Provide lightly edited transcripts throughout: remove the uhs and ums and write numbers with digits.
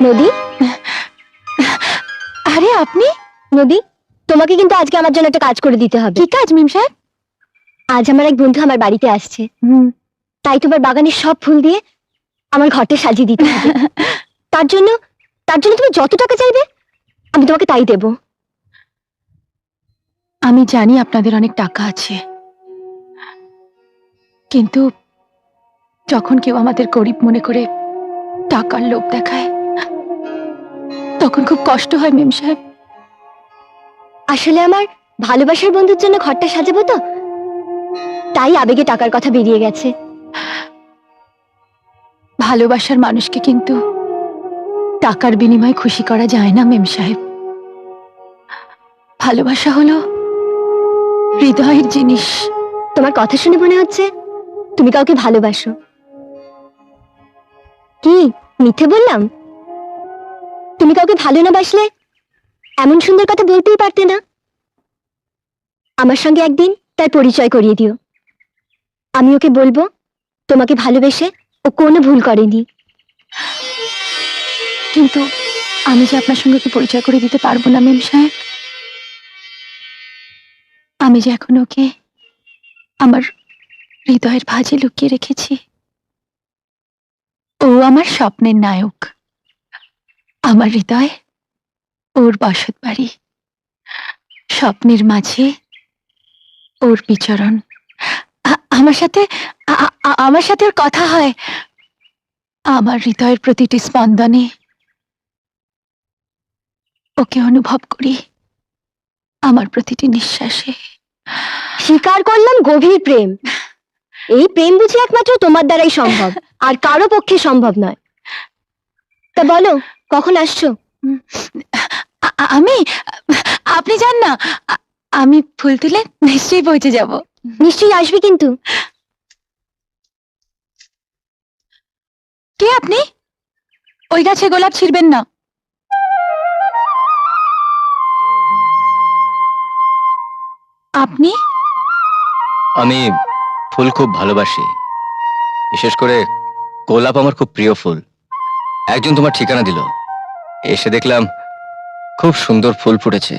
নদী, আরে আপনি? নদী, তোমাকে কিন্তু আজকে আমার জন্য একটা কাজ করে দিতে হবে। কি কাজ মিম সাহেব? আজ আমার এক বন্ধু আমার বাড়িতে আসছে, তাই তোমার বাগানের সব ফুল দিয়ে আমার ঘরটা সাজিয়ে দিতে হবে। তার জন্য তুমি যত টাকা চাইবে আমি তোমাকে তাই দেব। আমি জানি আপনাদের অনেক টাকা আছে, কিন্তু যখন কেউ আমাদের গরিব মনে করে টাকার লোভ দেখায় তখন খুব কষ্ট হয় মেম সাহেব। আসলে আমার ভালোবাসার বন্ধুর জন্য ঘরটা সাজাবো তো, তাই আবেগে টাকার কথা বেরিয়ে গেছে। ভালোবাসার মানুষকে কিন্তু টাকার বিনিময়ে খুশি করা যায় না মেম সাহেব। ভালোবাসা হলো হৃদয়ের জিনিস। তোমার কথা শুনে মনে হচ্ছে তুমি কাউকে ভালোবাসো। কি মিথ্যে বললাম? তুমি কাউকে ভালো না বাসলে এমন সুন্দর কথা বলতেই পারতে না। আমার সঙ্গে একদিন তার পরিচয় করিয়ে দিও। আমি ওকে বলবো তোমাকে ভালোবেসে ও কোনো ভুল করেনি। কিন্তু আমি যে আপনার সঙ্গে ওকে পরিচয় করে দিতে পারবো না মেম সাহেব। আমি যে এখন ওকে আমার হৃদয়ের ভাঁজে লুকিয়ে রেখেছি। ও আমার স্বপ্নের নায়ক, আমার হৃদয় ওর বসত বাড়ি, স্বপ্নের মাঝে ওর বিচরণ। আমার সাথে ওর কথা হয়, আমার হৃদয়ের প্রতিটি স্পন্দনে ওকে অনুভব করি, আমার প্রতিটি নিঃশ্বাসে। স্বীকার করলাম গভীর প্রেম। এই প্রেম বুঝি একমাত্র তোমার দ্বারাই সম্ভব, আর কারো পক্ষে সম্ভব নয়। তা বলো কখন আসছো? আমি, আপনি যান না, আমি ফুল তুলে নিশ্চয়ই পৌঁছে যাব। নিশ্চয়ই আসবে কিন্তু। কে আপনি? ওই গাছে গোলাপ ছিড়বেন না। আপনি? আমি ফুল খুব ভালোবাসি, বিশেষ করে গোলাপ আমার খুব প্রিয় ফুল। একজন তোমার ঠিকানা দিল, এসে দেখলাম খুব সুন্দর ফুল ফুটেছে,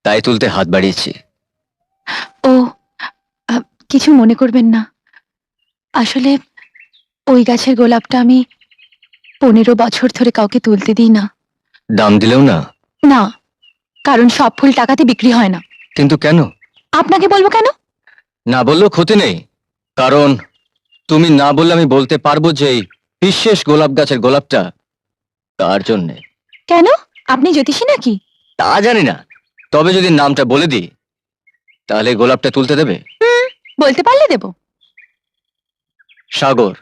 তাই তুলতে হাত বাড়িয়েছি। ও, কিছু মনে করবেন না। আসলে ওই গাছের গোলাপটা আমি 15 বছর ধরে কাউকে তুলতে দিই না। দাম দিলেও না? না, কারণ সব ফুল টাকাতে বিক্রি হয় না। কিন্তু কেন? আপনাকে বলবো কেন? না বললেও ক্ষতি নেই, কারণ তুমি না বললে আমি বলতে পারবো যে এই বিশেষ গোলাপ গাছের গোলাপটা তার জন্যে। কেন? আপনি জ্যোতিষী নাকি? তা জানি না, তবে যদি নামটা বলে দিই তাহলে গোলাপটা তুলতে দেবে? বলতে পারলে দেব। সাগর।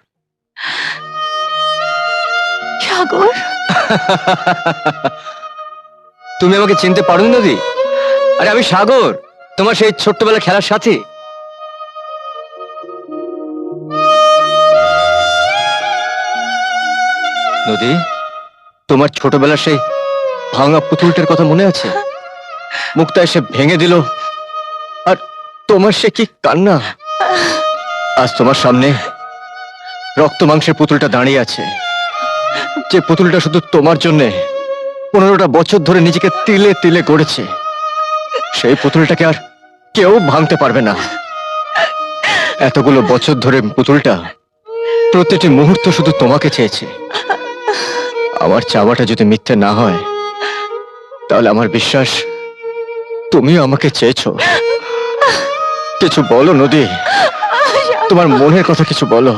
সাগর? তুমি আমাকে চিনতে পারোনি নদী? আরে আমি সাগর, তোমার সেই ছোট্টবেলা খেলার সাথী। নদী, তোমার ছোটবেলার সেই ভাঙা পুতুলটার কথা মনে আছে? মুক্তা এসে ভেঙে দিল, আর তোমার সে কি কান্না। আজ তোমার সামনে রক্ত মাংসের পুতুলটা দাঁড়িয়ে আছে, যে পুতুলটা শুধু তোমার জন্যে 15টা বছর ধরে নিজেকে তিলে তিলে গড়েছে। সেই পুতুলটাকে আর কেউ ভাঙতে পারবে না। এতগুলো বছর ধরে পুতুলটা প্রতিটি মুহূর্ত শুধু তোমাকে চেয়েছে। আমার চাওয়াটা যদি মিথ্যে না হয়, তাহলে আমার বিশ্বাস তুমিও আমাকে চেয়েছো। কিছু বলো নদী, তোমার মনের কথা কিছু বলো।